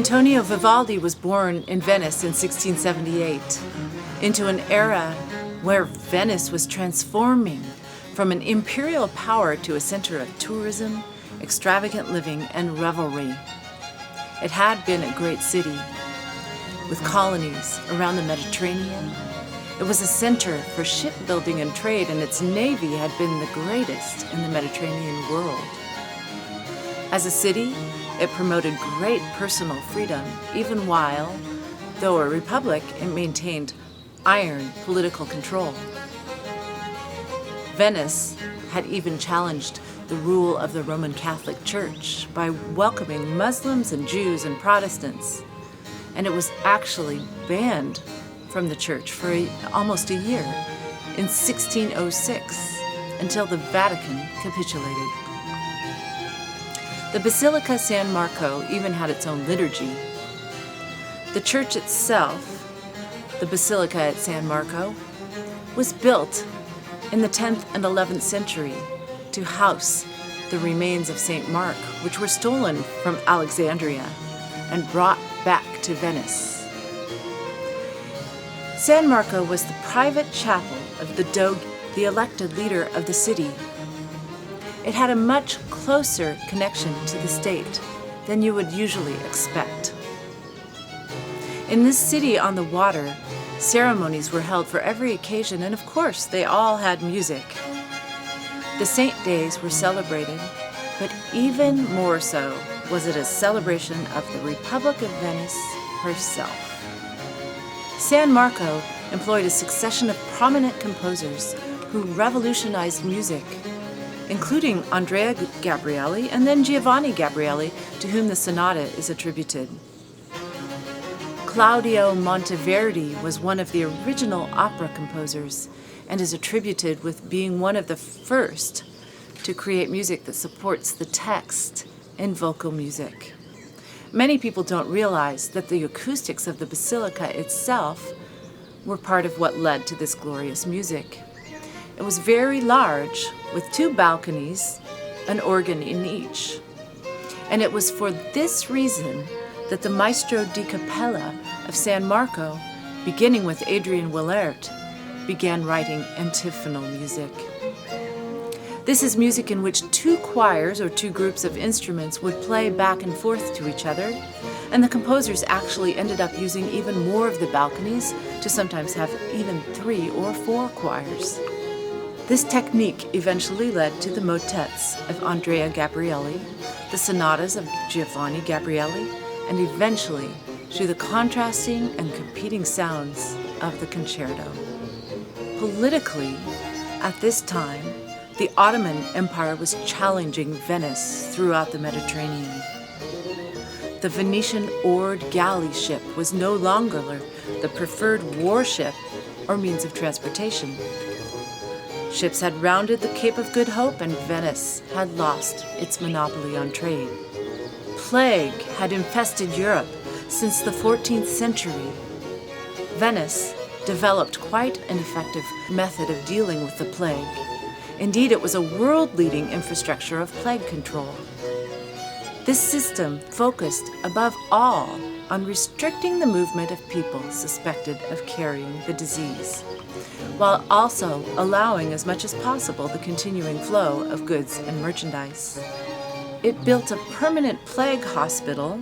Antonio Vivaldi was born in Venice in 1678 into an era where Venice was transforming from an imperial power to a center of tourism, extravagant living, and revelry. It had been a great city with colonies around the Mediterranean. It was a center for shipbuilding and trade, and its navy had been the greatest in the Mediterranean world. As a city, it promoted great personal freedom, even while, though a republic, it maintained iron political control. Venice had even challenged the rule of the Roman Catholic Church by welcoming Muslims and Jews and Protestants, and it was actually banned from the church for almost a year in 1606 until the Vatican capitulated. The Basilica San Marco even had its own liturgy. The church itself, the Basilica at San Marco, was built in the 10th and 11th century to house the remains of St. Mark, which were stolen from Alexandria and brought back to Venice. San Marco was the private chapel of the Doge, the elected leader of the city. It had a much closer connection to the state than you would usually expect. In this city on the water, ceremonies were held for every occasion, and of course, they all had music. The saint days were celebrated, but even more so was it a celebration of the Republic of Venice herself. San Marco employed a succession of prominent composers who revolutionized music, including Andrea Gabrieli and then Giovanni Gabrieli, to whom the sonata is attributed. Claudio Monteverdi was one of the original opera composers and is attributed with being one of the first to create music that supports the text in vocal music. Many people don't realize that the acoustics of the basilica itself were part of what led to this glorious music. It was very large, with 2 balconies, an organ in each. And it was for this reason that the Maestro di Cappella of San Marco, beginning with Adrian Willaert, began writing antiphonal music. This is music in which 2 choirs or 2 groups of instruments would play back and forth to each other, and the composers actually ended up using even more of the balconies to sometimes have even 3 or 4 choirs. This technique eventually led to the motets of Andrea Gabrieli, the sonatas of Giovanni Gabrieli, and eventually to the contrasting and competing sounds of the concerto. Politically, at this time, the Ottoman Empire was challenging Venice throughout the Mediterranean. The Venetian oared galley ship was no longer the preferred warship or means of transportation. Ships had rounded the Cape of Good Hope, and Venice had lost its monopoly on trade. Plague had infested Europe since the 14th century. Venice developed quite an effective method of dealing with the plague. Indeed, it was a world-leading infrastructure of plague control. This system focused, above all, on restricting the movement of people suspected of carrying the disease, while also allowing as much as possible the continuing flow of goods and merchandise. It built a permanent plague hospital,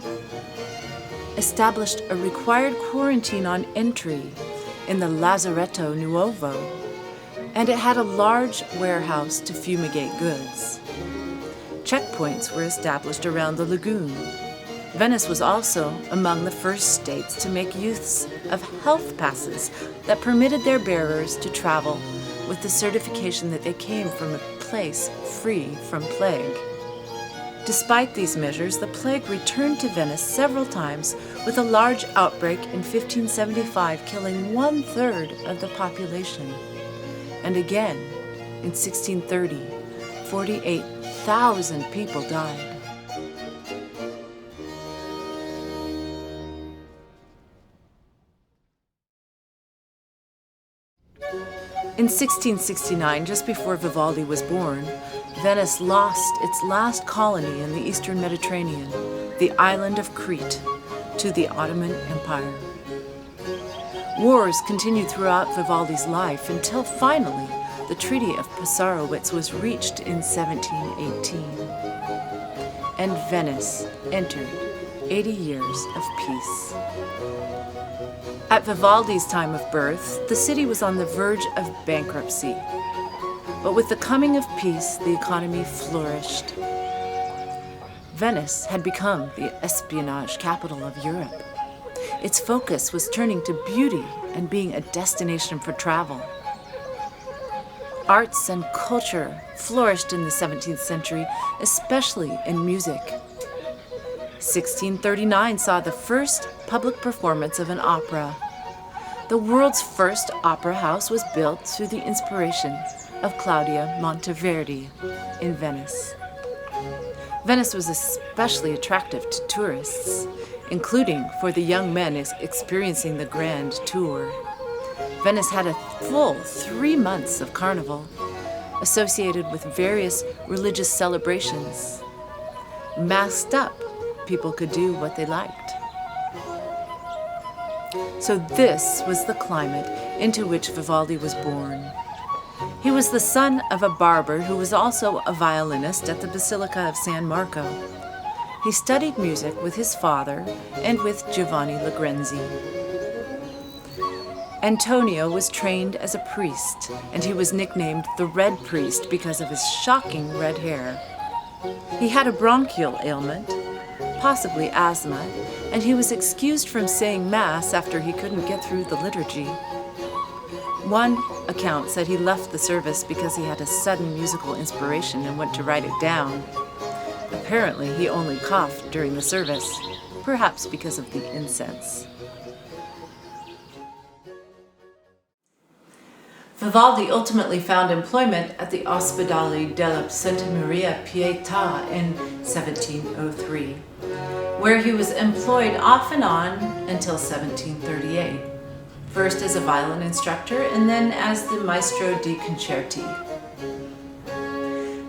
established a required quarantine on entry in the Lazaretto Nuovo, and it had a large warehouse to fumigate goods. Checkpoints were established around the lagoon. Venice was also among the first states to make use of health passes that permitted their bearers to travel with the certification that they came from a place free from plague. Despite these measures, the plague returned to Venice several times, with a large outbreak in 1575 killing 1/3 of the population. And again, in 1630, 48,000 people died. In 1669, just before Vivaldi was born, Venice lost its last colony in the eastern Mediterranean, the island of Crete, to the Ottoman Empire. Wars continued throughout Vivaldi's life until finally the Treaty of Passarowitz was reached in 1718, and Venice entered 80 years of peace. At Vivaldi's time of birth, the city was on the verge of bankruptcy. But with the coming of peace, the economy flourished. Venice had become the espionage capital of Europe. Its focus was turning to beauty and being a destination for travel. Arts and culture flourished in the 17th century, especially in music. 1639 saw the first public performance of an opera. The world's first opera house was built through the inspiration of Claudia Monteverdi in Venice. Venice was especially attractive to tourists, including for the young men experiencing the grand tour. Venice had a full 3 months of carnival, associated with various religious celebrations. Masked up, people could do what they liked. So this was the climate into which Vivaldi was born. He was the son of a barber who was also a violinist at the Basilica of San Marco. He studied music with his father and with Giovanni Legrenzi. Antonio was trained as a priest, and he was nicknamed the Red Priest because of his shocking red hair. He had a bronchial ailment, possibly asthma, and he was excused from saying Mass after he couldn't get through the liturgy. One account said he left the service because he had a sudden musical inspiration and went to write it down. Apparently, he only coughed during the service, perhaps because of the incense. Vivaldi ultimately found employment at the Ospedale della Santa Maria Pietà in 1703, where he was employed off and on until 1738, first as a violin instructor and then as the Maestro di Concerti.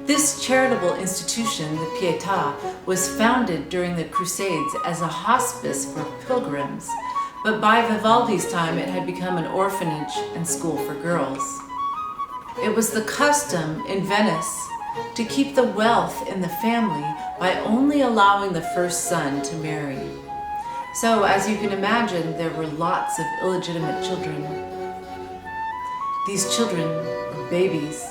This charitable institution, the Pietà, was founded during the Crusades as a hospice for pilgrims, but by Vivaldi's time it had become an orphanage and school for girls. It was the custom in Venice to keep the wealth in the family by only allowing the first son to marry. So, as you can imagine, there were lots of illegitimate children. These children, or babies,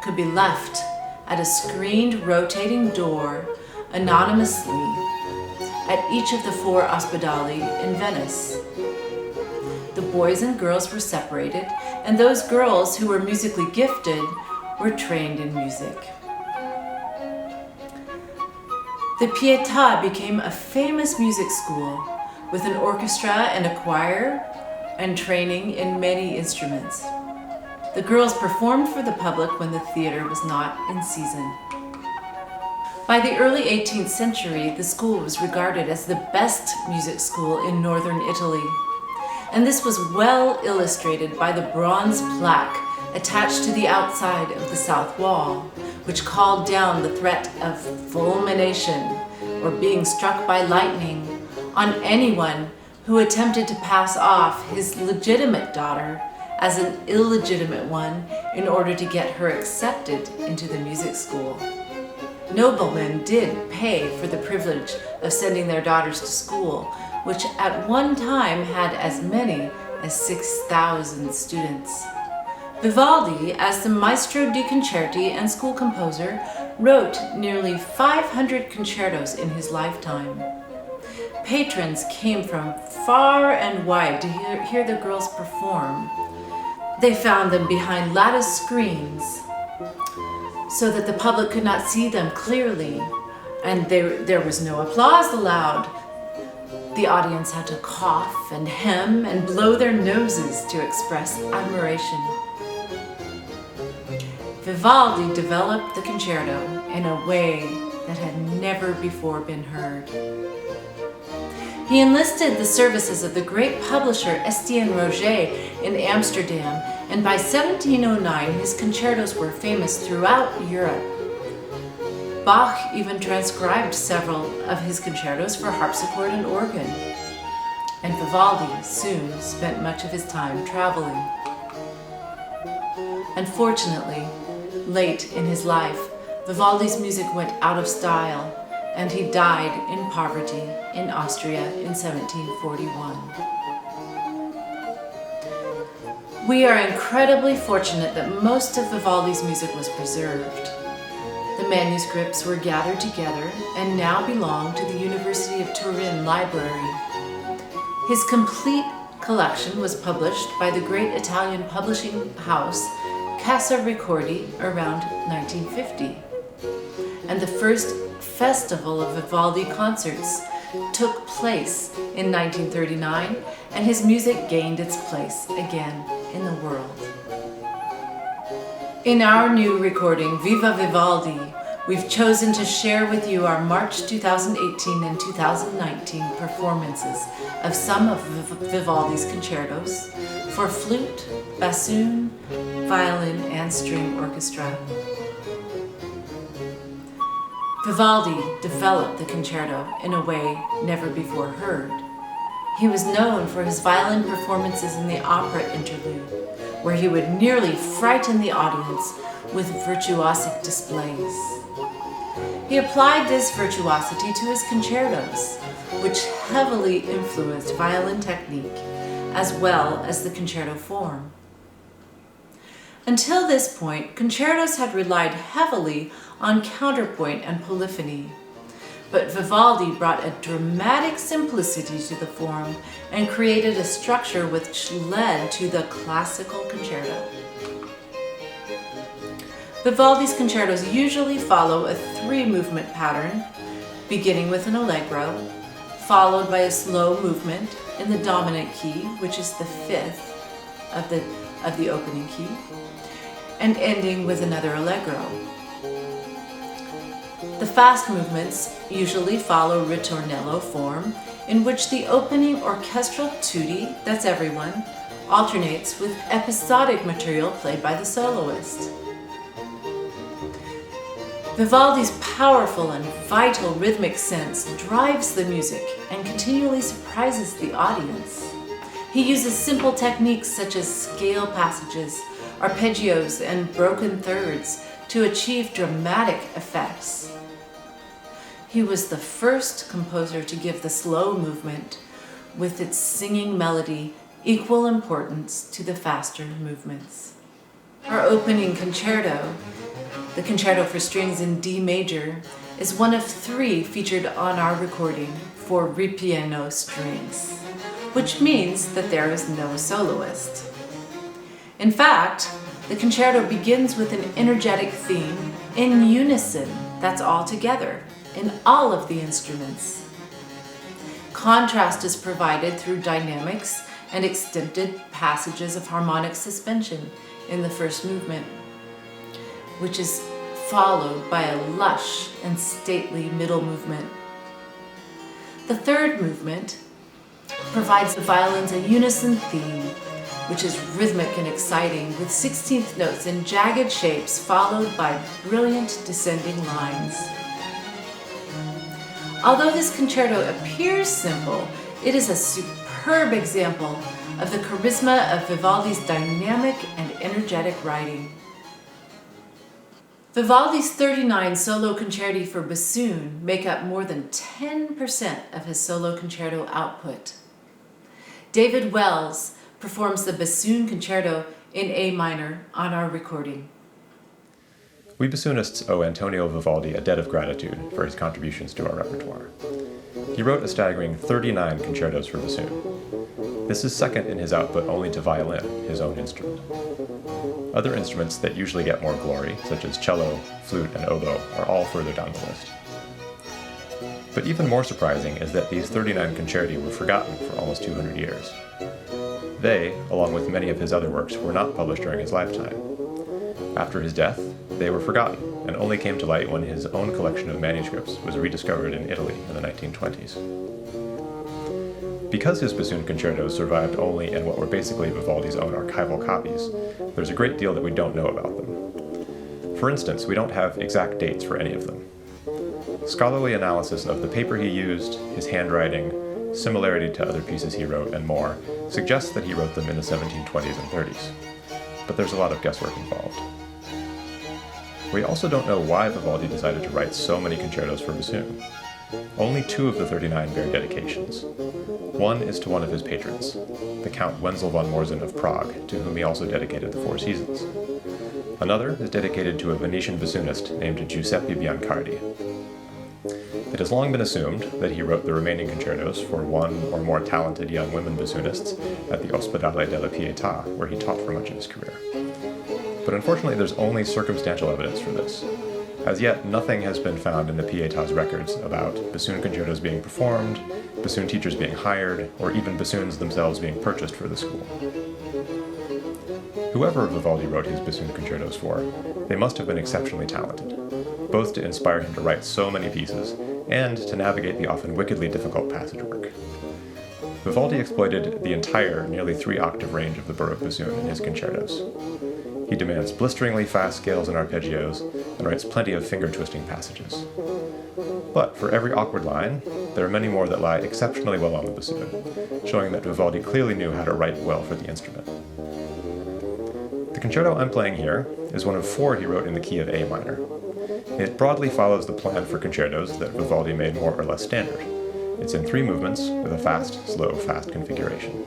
could be left at a screened rotating door anonymously at each of the 4 ospedali in Venice. The boys and girls were separated, and those girls who were musically gifted were trained in music. The Pietà became a famous music school with an orchestra and a choir and training in many instruments. The girls performed for the public when the theater was not in season. By the early 18th century, the school was regarded as the best music school in northern Italy. And this was well illustrated by the bronze plaque attached to the outside of the south wall, which called down the threat of fulmination, or being struck by lightning, on anyone who attempted to pass off his legitimate daughter as an illegitimate one in order to get her accepted into the music school. Noblemen did pay for the privilege of sending their daughters to school, which at one time had as many as 6,000 students. Vivaldi, as the Maestro di Concerti and school composer, wrote nearly 500 concertos in his lifetime. Patrons came from far and wide to hear the girls perform. They found them behind lattice screens so that the public could not see them clearly, and there was no applause allowed. The audience had to cough and hem and blow their noses to express admiration. Vivaldi developed the concerto in a way that had never before been heard. He enlisted the services of the great publisher Estienne Roger in Amsterdam, and by 1709 his concertos were famous throughout Europe. Bach even transcribed several of his concertos for harpsichord and organ. and Vivaldi soon spent much of his time traveling. Unfortunately, late in his life, Vivaldi's music went out of style, and he died in poverty in Austria in 1741. We are incredibly fortunate that most of Vivaldi's music was preserved. The manuscripts were gathered together and now belong to the University of Turin Library. His complete collection was published by the great Italian publishing house Casa Ricordi around 1950. And the first festival of Vivaldi concerts took place in 1939, and his music gained its place again in the world. In our new recording, Viva Vivaldi, we've chosen to share with you our March 2018 and 2019 performances of some of Vivaldi's concertos for flute, bassoon, violin, and string orchestra. Vivaldi developed the concerto in a way never before heard. He was known for his violin performances in the opera interlude, where he would nearly frighten the audience with virtuosic displays. He applied this virtuosity to his concertos, which heavily influenced violin technique as well as the concerto form. Until this point, concertos had relied heavily on counterpoint and polyphony, but Vivaldi brought a dramatic simplicity to the form and created a structure which led to the classical concerto. Vivaldi's concertos usually follow a three-movement pattern, beginning with an allegro, followed by a slow movement in the dominant key, which is the fifth of the opening key, and ending with another allegro. The fast movements usually follow ritornello form, in which the opening orchestral tutti, that's everyone, alternates with episodic material played by the soloist. Vivaldi's powerful and vital rhythmic sense drives the music and continually surprises the audience. He uses simple techniques such as scale passages, arpeggios, and broken thirds to achieve dramatic effects. He was the first composer to give the slow movement, with its singing melody, equal importance to the faster movements. Our opening concerto, the Concerto for Strings in D major, is one of three featured on our recording for ripieno strings, which means that there is no soloist. In fact, the concerto begins with an energetic theme in unison, that's all together, in all of the instruments. Contrast is provided through dynamics and extended passages of harmonic suspension in the first movement, which is followed by a lush and stately middle movement. The third movement provides the violins a unison theme, which is rhythmic and exciting, with 16th notes in jagged shapes followed by brilliant descending lines. Although this concerto appears simple, it is a superb example of the charisma of Vivaldi's dynamic and energetic writing. Vivaldi's 39 solo concerti for bassoon make up more than 10% of his solo concerto output. David Wells performs the bassoon concerto in A minor on our recording. We bassoonists owe Antonio Vivaldi a debt of gratitude for his contributions to our repertoire. He wrote a staggering 39 concertos for bassoon. This is second in his output only to violin, his own instrument. Other instruments that usually get more glory, such as cello, flute, and oboe, are all further down the list. But even more surprising is that these 39 concerti were forgotten for almost 200 years. They, along with many of his other works, were not published during his lifetime. After his death, they were forgotten and only came to light when his own collection of manuscripts was rediscovered in Italy in the 1920s. Because his bassoon concertos survived only in what were basically Vivaldi's own archival copies, there's a great deal that we don't know about them. For instance, we don't have exact dates for any of them. Scholarly analysis of the paper he used, his handwriting, similarity to other pieces he wrote, and more, suggests that he wrote them in the 1720s and 30s. But there's a lot of guesswork involved. We also don't know why Vivaldi decided to write so many concertos for bassoon. Only 2 of the 39 bear dedications. One is to one of his patrons, the Count Wenzel von Morsen of Prague, to whom he also dedicated the Four Seasons. Another is dedicated to a Venetian bassoonist named Giuseppe Biancardi. It has long been assumed that he wrote the remaining concertos for one or more talented young women bassoonists at the Ospedale della Pietà, where he taught for much of his career. But unfortunately, there's only circumstantial evidence for this. As yet, nothing has been found in the Pietà's records about bassoon concertos being performed, bassoon teachers being hired, or even bassoons themselves being purchased for the school. Whoever Vivaldi wrote his bassoon concertos for, they must have been exceptionally talented, both to inspire him to write so many pieces and to navigate the often wickedly difficult passage work. Vivaldi exploited the entire, nearly 3-octave range of the Baroque bassoon in his concertos. He demands blisteringly fast scales and arpeggios, and writes plenty of finger-twisting passages. But for every awkward line, there are many more that lie exceptionally well on the bassoon, showing that Vivaldi clearly knew how to write well for the instrument. The concerto I'm playing here is one of 4 he wrote in the key of A minor. It broadly follows the plan for concertos that Vivaldi made more or less standard. It's in 3 movements with a fast, slow, fast configuration.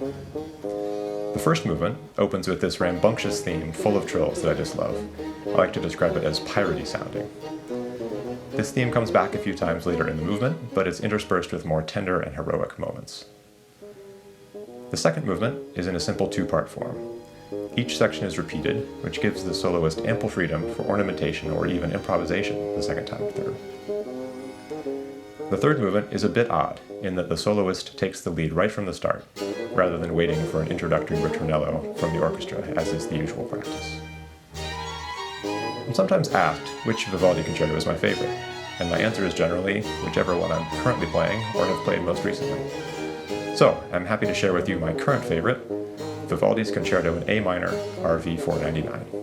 The first movement opens with this rambunctious theme full of trills that I just love. I like to describe it as piratey sounding. This theme comes back a few times later in the movement, but it's interspersed with more tender and heroic moments. The second movement is in a simple 2-part form. Each section is repeated, which gives the soloist ample freedom for ornamentation or even improvisation the second time through. The third movement is a bit odd, in that the soloist takes the lead right from the start, rather than waiting for an introductory ritornello from the orchestra, as is the usual practice. I'm sometimes asked which Vivaldi concerto is my favorite, and my answer is generally whichever one I'm currently playing or have played most recently. So, I'm happy to share with you my current favorite, Vivaldi's Concerto in A minor, RV 499.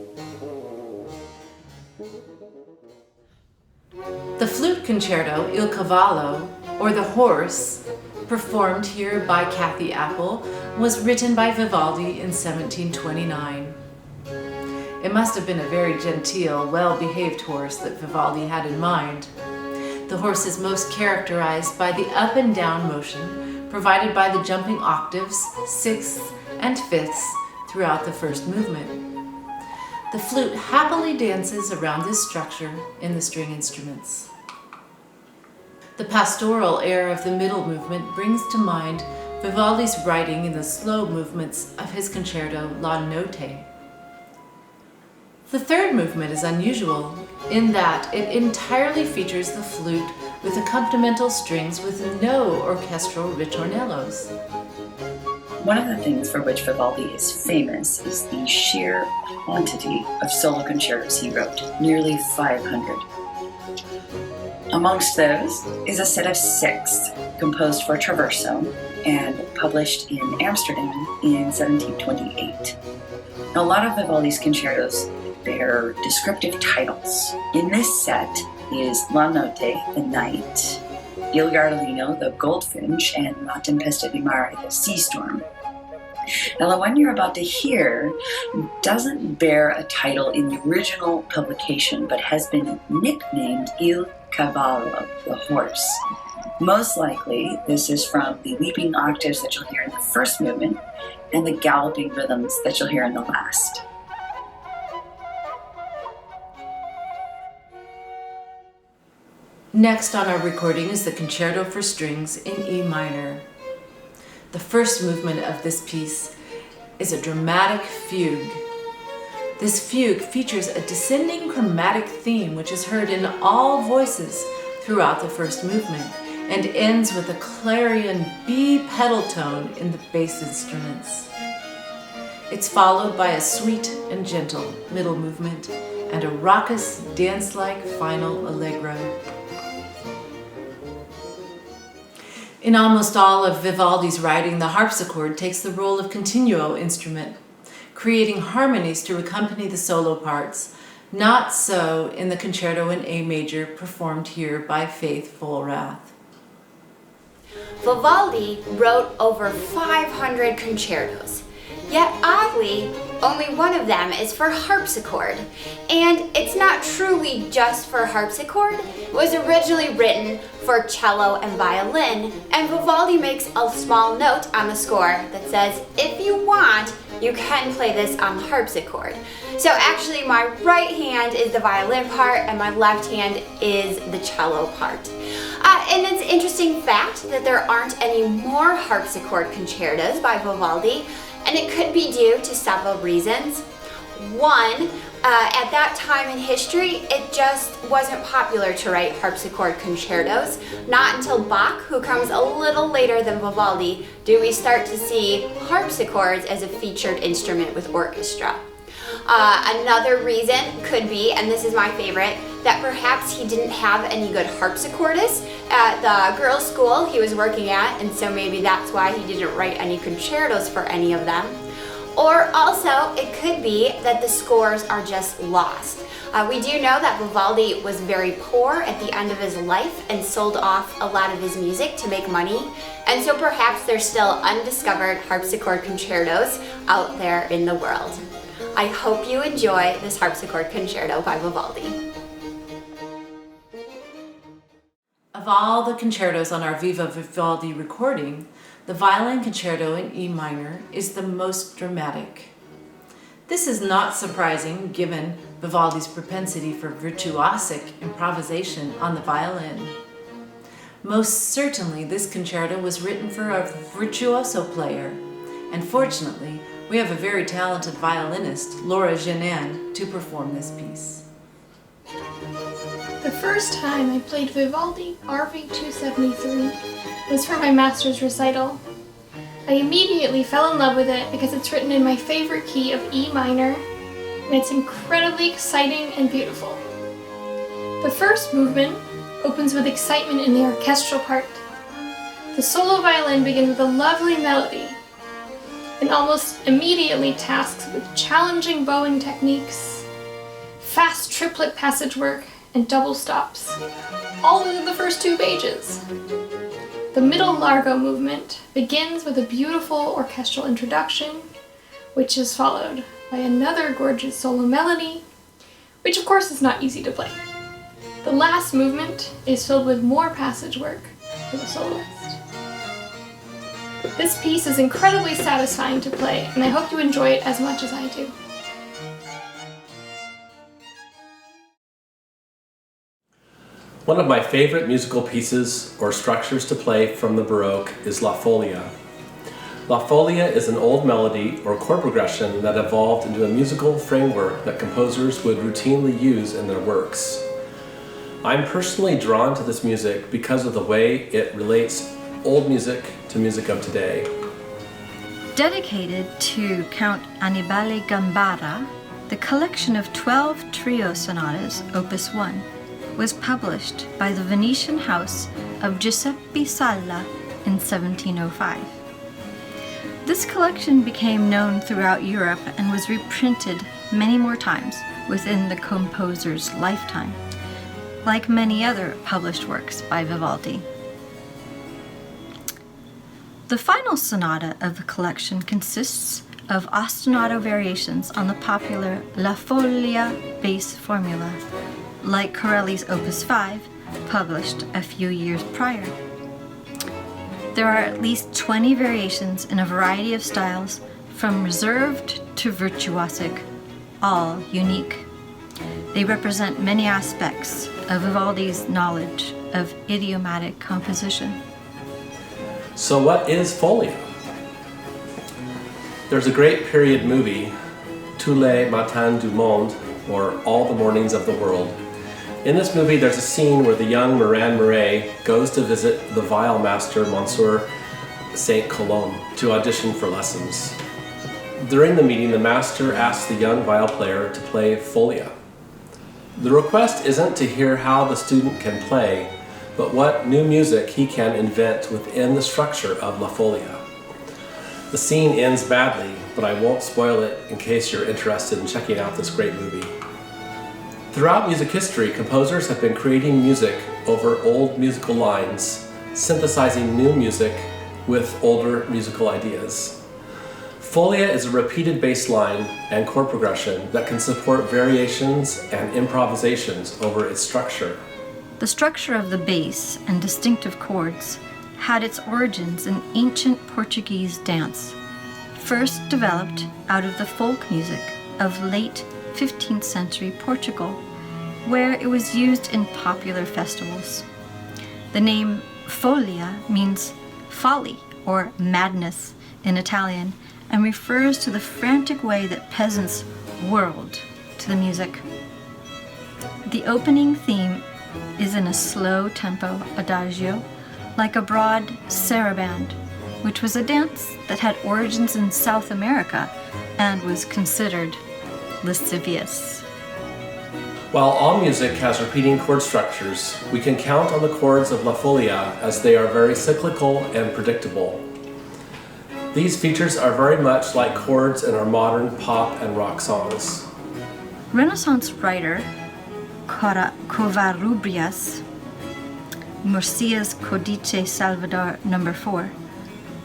The flute concerto, Il Cavallo, or The Horse, performed here by Kathy Apple, was written by Vivaldi in 1729. It must have been a very genteel, well-behaved horse that Vivaldi had in mind. The horse is most characterized by the up and down motion provided by the jumping octaves, 6ths and 5ths throughout the first movement. The flute happily dances around this structure in the string instruments. The pastoral air of the middle movement brings to mind Vivaldi's writing in the slow movements of his concerto La Notte. The third movement is unusual in that it entirely features the flute with accompanimental strings with no orchestral ritornellos. One of the things for which Vivaldi is famous is the sheer quantity of solo concertos he wrote, nearly 500. Amongst those is a set of 6 composed for traverso and published in Amsterdam in 1728. A lot of Vivaldi's concertos bear descriptive titles. In this set is La Notte, the Night, Il Gardellino, the Goldfinch, and La Tempesta di Mare, the Sea Storm. Now, the one you're about to hear doesn't bear a title in the original publication, but has been nicknamed Il Cavallo, the Horse. Most likely, this is from the leaping octaves that you'll hear in the first movement and the galloping rhythms that you'll hear in the last. Next on our recording is the Concerto for Strings in E minor. The first movement of this piece is a dramatic fugue. This fugue features a descending chromatic theme which is heard in all voices throughout the first movement and ends with a clarion B pedal tone in the bass instruments. It's followed by a sweet and gentle middle movement and a raucous, dance-like final allegro. In almost all of Vivaldi's writing, the harpsichord takes the role of continuo instrument, creating harmonies to accompany the solo parts. Not so in the Concerto in A major, performed here by Faith Vollrath. Vivaldi wrote over 500 concertos. Yet oddly, only one of them is for harpsichord. And it's not truly just for harpsichord. It was originally written for cello and violin, and Vivaldi makes a small note on the score that says, if you want, you can play this on the harpsichord. So actually my right hand is the violin part and my left hand is the cello part. And it's an interesting fact that there aren't any more harpsichord concertos by Vivaldi, and it could be due to several reasons. One, at that time in history, it just wasn't popular to write harpsichord concertos. Not until Bach, who comes a little later than Vivaldi, do we start to see harpsichords as a featured instrument with orchestra. Another reason could be, and this is my favorite, that perhaps he didn't have any good harpsichordists at the girls' school he was working at, and so maybe that's why he didn't write any concertos for any of them. Or also, it could be that the scores are just lost. We do know that Vivaldi was very poor at the end of his life and sold off a lot of his music to make money, and so perhaps there's still undiscovered harpsichord concertos out there in the world. I hope you enjoy this harpsichord concerto by Vivaldi. Of all the concertos on our Viva Vivaldi recording, the violin concerto in E minor is the most dramatic. This is not surprising given Vivaldi's propensity for virtuosic improvisation on the violin. Most certainly this concerto was written for a virtuoso player, and fortunately we have a very talented violinist, Laura Genan, to perform this piece. The first time I played Vivaldi RV 273 was for my master's recital. I immediately fell in love with it because it's written in my favorite key of E minor, and it's incredibly exciting and beautiful. The first movement opens with excitement in the orchestral part. The solo violin begins with a lovely melody, and almost immediately tasks with challenging bowing techniques, fast triplet passage work, and double stops, all within the first 2 pages. The middle largo movement begins with a beautiful orchestral introduction, which is followed by another gorgeous solo melody, which of course is not easy to play. The last movement is filled with more passage work for the soloist. This piece is incredibly satisfying to play, and I hope you enjoy it as much as I do. One of my favorite musical pieces or structures to play from the Baroque is La Folia. La Folia is an old melody or chord progression that evolved into a musical framework that composers would routinely use in their works. I'm personally drawn to this music because of the way it relates old music to music of today. Dedicated to Count Annibale Gambara, the collection of 12 trio sonatas, Opus 1, was published by the Venetian house of Giuseppe Salla in 1705. This collection became known throughout Europe and was reprinted many more times within the composer's lifetime, like many other published works by Vivaldi. The final sonata of the collection consists of ostinato variations on the popular La Folia bass formula, like Corelli's Opus 5, published a few years prior. There are at least 20 variations in a variety of styles, from reserved to virtuosic, all unique. They represent many aspects of Vivaldi's knowledge of idiomatic composition. So what is Folia? There's a great period movie, Tous les matins du monde, or All the Mornings of the World. In this movie, there's a scene where the young Moran Murray goes to visit the viol master, Monsieur Saint Colombe, to audition for lessons. During the meeting, the master asks the young viol player to play Folia. The request isn't to hear how the student can play, but what new music he can invent within the structure of La Folia. The scene ends badly, but I won't spoil it in case you're interested in checking out this great movie. Throughout music history, composers have been creating music over old musical lines, synthesizing new music with older musical ideas. Folia is a repeated bass line and chord progression that can support variations and improvisations over its structure. The structure of the bass and distinctive chords had its origins in ancient Portuguese dance, first developed out of the folk music of late 15th century Portugal, where it was used in popular festivals. The name folia means folly or madness in Italian and refers to the frantic way that peasants whirled to the music. The opening theme is in a slow tempo adagio, like a broad saraband, which was a dance that had origins in South America and was considered lascivious. While all music has repeating chord structures, we can count on the chords of La Folia as they are very cyclical and predictable. These features are very much like chords in our modern pop and rock songs. Renaissance writer Covarrubias, Murcia's Codice Salvador No. 4,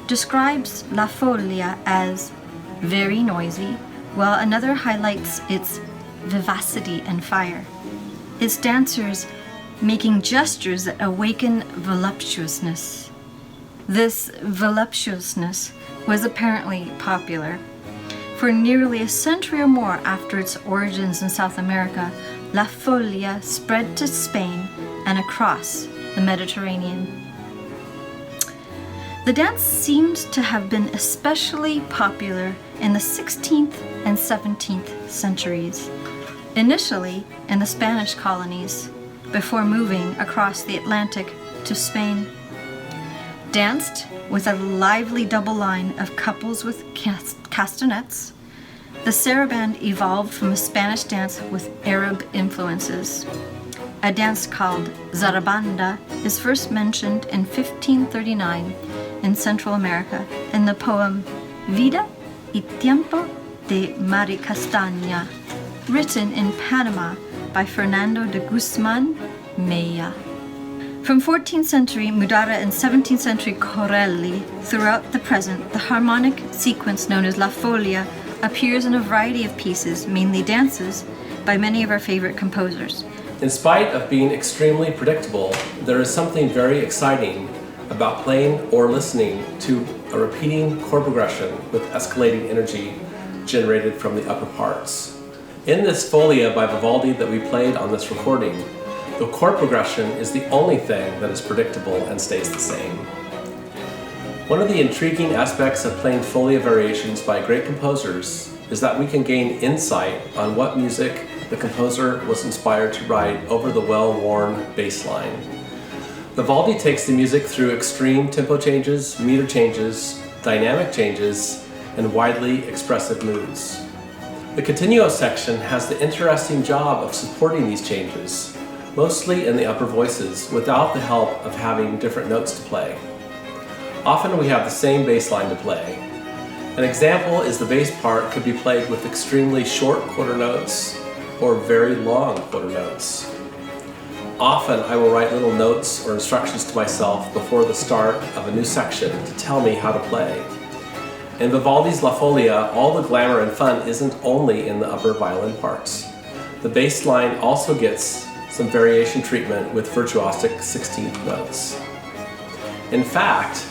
describes La Folia as very noisy, while another highlights its vivacity and fire, its dancers making gestures that awaken voluptuousness. This voluptuousness was apparently popular. For nearly a century or more after its origins in South America, La Folia spread to Spain and across the Mediterranean. The dance seemed to have been especially popular in the 16th and 17th centuries, initially in the Spanish colonies, before moving across the Atlantic to Spain. Danced with a lively double line of couples with castanets, the saraband evolved from a Spanish dance with Arab influences. A dance called zarabanda is first mentioned in 1539 in Central America in the poem Vida y Tiempo de Maricastaña, written in Panama by Fernando de Guzman Mella. From 14th century Mudara and 17th century Corelli throughout the present, the harmonic sequence known as La Folia appears in a variety of pieces, mainly dances, by many of our favorite composers. In spite of being extremely predictable, there is something very exciting about playing or listening to a repeating chord progression with escalating energy generated from the upper parts. In this Folia by Vivaldi that we played on this recording, the chord progression is the only thing that is predictable and stays the same. One of the intriguing aspects of playing Folia variations by great composers is that we can gain insight on what music the composer was inspired to write over the well-worn bass line. Vivaldi takes the music through extreme tempo changes, meter changes, dynamic changes, and widely expressive moods. The continuo section has the interesting job of supporting these changes, mostly in the upper voices, without the help of having different notes to play. Often we have the same bass line to play. An example is the bass part could be played with extremely short quarter notes or very long quarter notes. Often I will write little notes or instructions to myself before the start of a new section to tell me how to play. In Vivaldi's La Folia, all the glamour and fun isn't only in the upper violin parts. The bass line also gets some variation treatment with virtuosic 16th notes. In fact,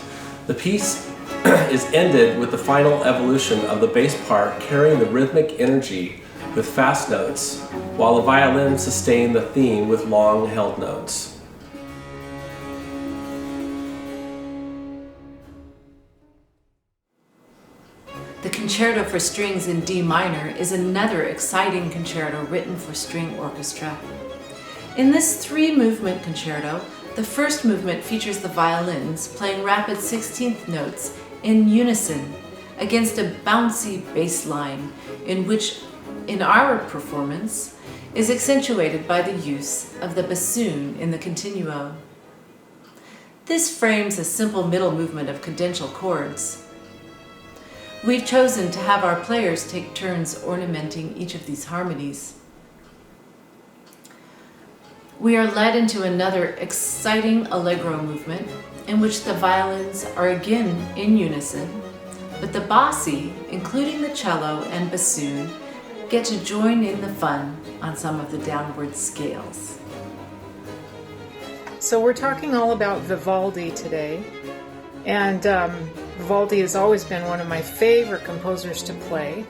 the piece is ended with the final evolution of the bass part carrying the rhythmic energy with fast notes, while the violin sustained the theme with long held notes. The Concerto for Strings in D minor is another exciting concerto written for string orchestra. In this three-movement concerto, the first movement features the violins playing rapid 16th notes in unison against a bouncy bass line, in our performance, is accentuated by the use of the bassoon in the continuo. This frames a simple middle movement of cadential chords. We've chosen to have our players take turns ornamenting each of these harmonies. We are led into another exciting allegro movement in which the violins are again in unison, but the bassi, including the cello and bassoon, get to join in the fun on some of the downward scales. So we're talking all about Vivaldi today, and Vivaldi has always been one of my favorite composers to play,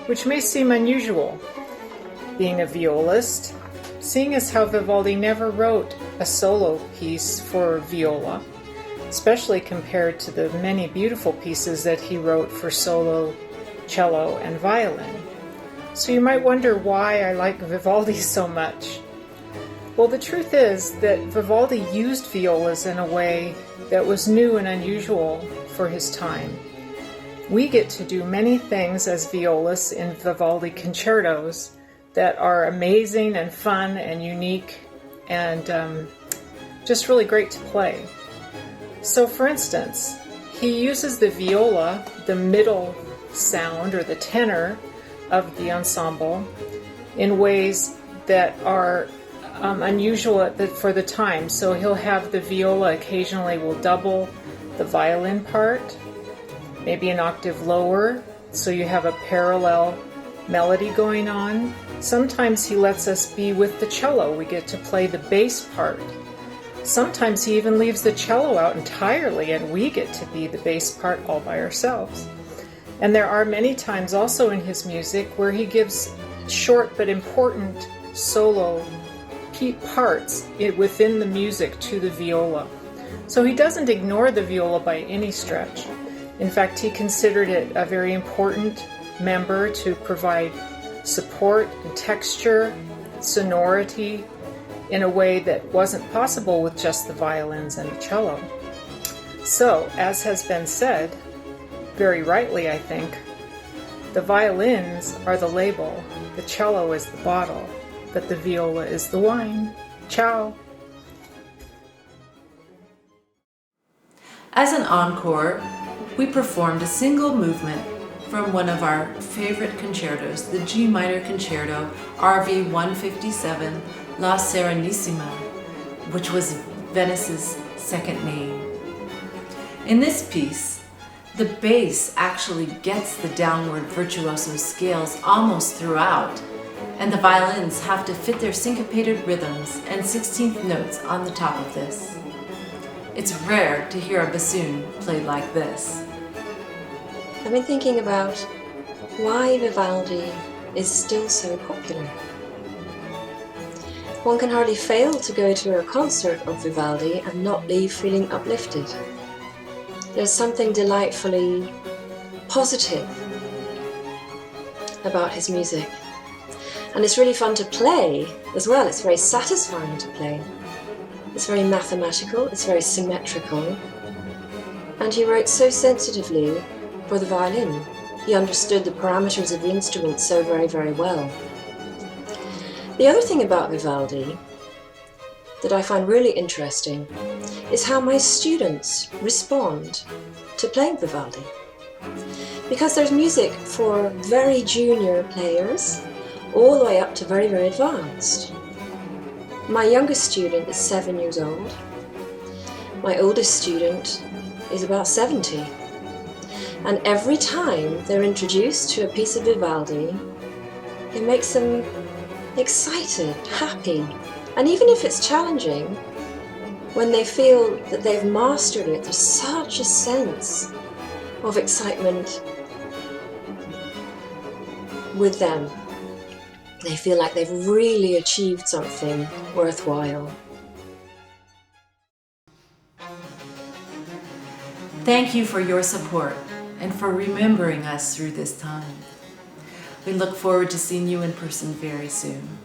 which may seem unusual, being a violist, seeing as how Vivaldi never wrote a solo piece for viola, especially compared to the many beautiful pieces that he wrote for solo, cello, and violin. So you might wonder why I like Vivaldi so much. Well, the truth is that Vivaldi used violas in a way that was new and unusual for his time. We get to do many things as violists in Vivaldi concertos that are amazing and fun and unique and just really great to play. So for instance, he uses the viola, the middle sound or the tenor of the ensemble, in ways that are unusual for the time. So he'll have the viola occasionally will double the violin part, maybe an octave lower, so you have a parallel melody going on. Sometimes he lets us be with the cello. We get to play the bass part. Sometimes he even leaves the cello out entirely and we get to be the bass part all by ourselves. And there are many times also in his music where he gives short but important solo parts within the music to the viola. So he doesn't ignore the viola by any stretch. In fact, he considered it a very important member to provide support and texture, sonority, in a way that wasn't possible with just the violins and the cello. So, as has been said, very rightly I think, the violins are the label, the cello is the bottle, but the viola is the wine. Ciao! As an encore, we performed a single movement from one of our favorite concertos, the G minor concerto, RV 157, La Serenissima, which was Venice's second name. In this piece, the bass actually gets the downward virtuoso scales almost throughout, and the violins have to fit their syncopated rhythms and 16th notes on the top of this. It's rare to hear a bassoon played like this. I've been thinking about why Vivaldi is still so popular. One can hardly fail to go to a concert of Vivaldi and not leave feeling uplifted. There's something delightfully positive about his music. And it's really fun to play as well. It's very satisfying to play. It's very mathematical, it's very symmetrical. And he wrote so sensitively for the violin. He understood the parameters of the instrument so very, very well. The other thing about Vivaldi that I find really interesting is how my students respond to playing Vivaldi. Because there's music for very junior players all the way up to very, very advanced. My youngest student is 7 years old. My oldest student is about 70. And every time they're introduced to a piece of Vivaldi, it makes them excited, happy. And even if it's challenging, when they feel that they've mastered it, there's such a sense of excitement with them. They feel like they've really achieved something worthwhile. Thank you for your support and for remembering us through this time. We look forward to seeing you in person very soon.